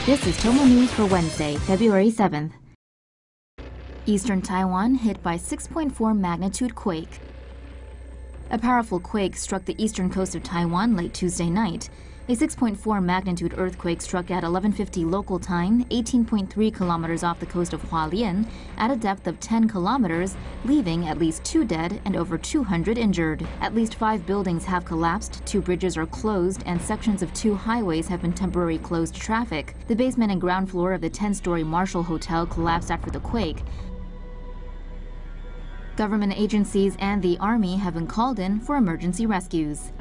This is TomoNews for Wednesday, February 7th. Eastern Taiwan hit by 6.4 magnitude quake. A powerful quake struck the eastern coast of Taiwan late Tuesday night. A 6.4 magnitude earthquake struck at 11:50 local time, 18.3 kilometers off the coast of Hualien, at a depth of 10 kilometers, leaving at least 2 dead and over 200 injured. At least 5 buildings have collapsed, 2 bridges are closed, and sections of 2 highways have been temporarily closed to traffic. The basement and ground floor of the 10-story Marshall Hotel collapsed after the quake. Government agencies and the Army have been called in for emergency rescues.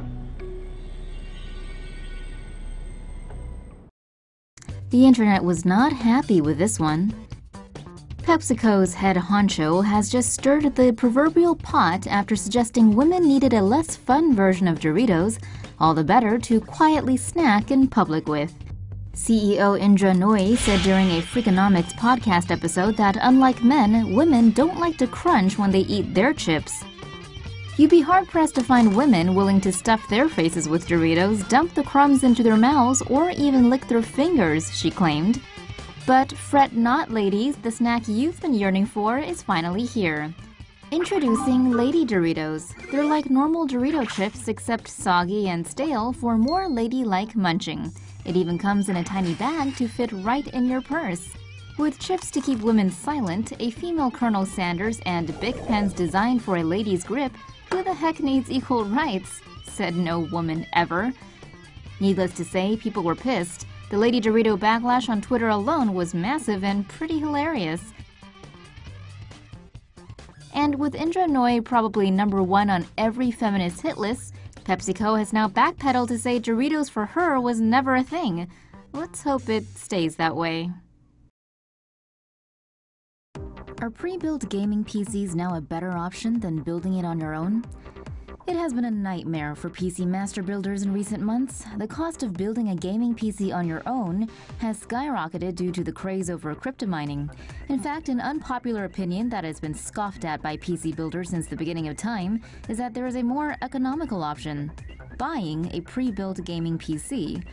The internet was not happy with this one. PepsiCo's head honcho has just stirred the proverbial pot after suggesting women needed a less fun version of Doritos, all the better to quietly snack in public with. CEO Indra Nooyi said during a Freakonomics podcast episode that unlike men, women don't like to crunch when they eat their chips. You'd be hard-pressed to find women willing to stuff their faces with Doritos, dump the crumbs into their mouths, or even lick their fingers, she claimed. But fret not, ladies, the snack you've been yearning for is finally here. Introducing Lady Doritos. They're like normal Dorito chips except soggy and stale for more ladylike munching. It even comes in a tiny bag to fit right in your purse. With chips to keep women silent, a female Colonel Sanders, and Bic pens designed for a lady's grip, who the heck needs equal rights? Said no woman ever. Needless to say, people were pissed. The Lady Dorito backlash on Twitter alone was massive and pretty hilarious. And with Indra Nooyi probably #1 on every feminist hit list, PepsiCo has now backpedaled to say Doritos for her was never a thing. Let's hope it stays that way. Are pre-built gaming PCs now a better option than building it on your own? It has been a nightmare for PC master builders in recent months. The cost of building a gaming PC on your own has skyrocketed due to the craze over crypto mining. In fact, an unpopular opinion that has been scoffed at by PC builders since the beginning of time is that there is a more economical option: buying a pre-built gaming PC.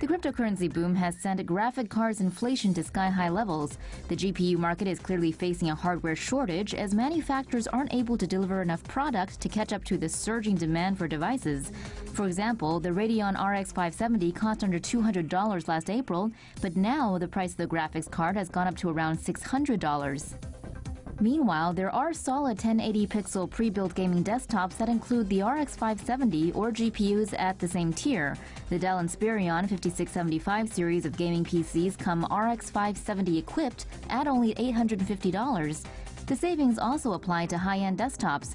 The cryptocurrency boom has sent graphic cards inflation to sky-high levels. The GPU market is clearly facing a hardware shortage as manufacturers aren't able to deliver enough product to catch up to the surging demand for devices. For example, the Radeon RX 570 cost under $200 last April, but now the price of the graphics card has gone up to around $600. Meanwhile, there are solid 1080-pixel pre-built gaming desktops that include the RX 570 or GPUs at the same tier. The Dell Inspiron 5675 series of gaming PCs come RX 570 equipped at only $850. The savings also apply to high-end desktops.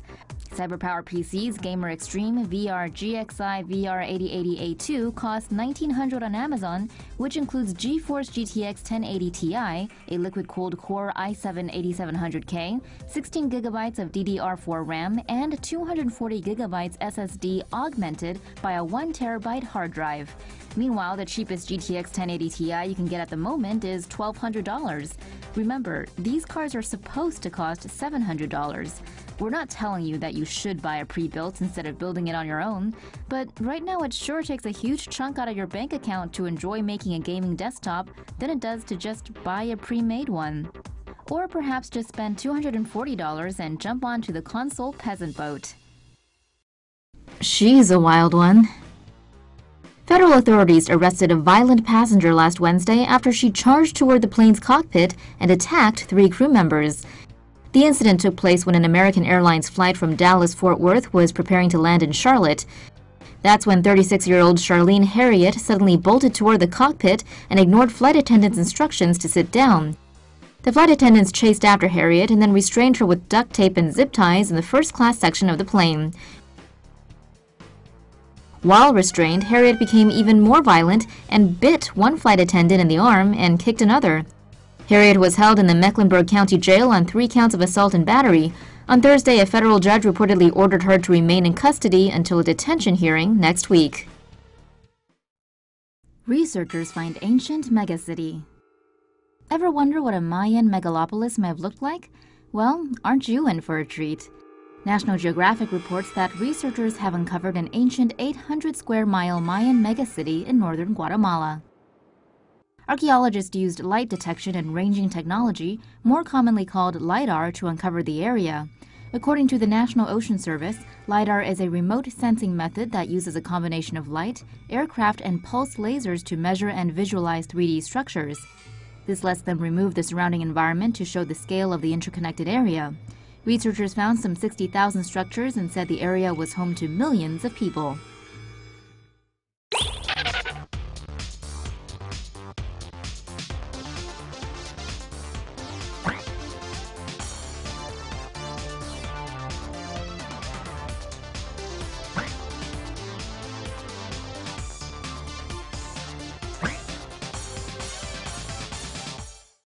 Cyberpower PCs Gamer Extreme VR GXI VR 8080A2 costs $1,900 on Amazon, which includes GeForce GTX 1080 Ti, a liquid-cooled Core i7-8700K, 16GB of DDR4 RAM, and 240GB SSD augmented by a 1TB hard drive. Meanwhile, the cheapest GTX 1080 Ti you can get at the moment is $1,200. Remember, these cards are supposed to cost $700. We're not telling you that you should buy a pre-built instead of building it on your own, but right now it sure takes a huge chunk out of your bank account to enjoy making a gaming desktop than it does to just buy a pre-made one. Or perhaps just spend $240 and jump onto the console peasant boat. She's a wild one. Federal authorities arrested a violent passenger last Wednesday after she charged toward the plane's cockpit and attacked 3 crew members. The incident took place when an American Airlines flight from Dallas-Fort Worth was preparing to land in Charlotte. That's when 36-year-old Charlene Harriet suddenly bolted toward the cockpit and ignored flight attendants' instructions to sit down. The flight attendants chased after Harriet and then restrained her with duct tape and zip ties in the first-class section of the plane. While restrained, Harriet became even more violent and bit one flight attendant in the arm and kicked another. Harriet was held in the Mecklenburg County Jail on 3 counts of assault and battery. On Thursday, a federal judge reportedly ordered her to remain in custody until a detention hearing next week. Researchers find ancient megacity. Ever wonder what a Mayan megalopolis may have looked like? Well, aren't you in for a treat? National Geographic reports that researchers have uncovered an ancient 800-square-mile Mayan megacity in northern Guatemala. Archaeologists used light detection and ranging technology, more commonly called LiDAR, to uncover the area. According to the National Ocean Service, LiDAR is a remote sensing method that uses a combination of light, aircraft, and pulse lasers to measure and visualize 3D structures. This lets them remove the surrounding environment to show the scale of the interconnected area. Researchers found some 60,000 structures and said the area was home to millions of people.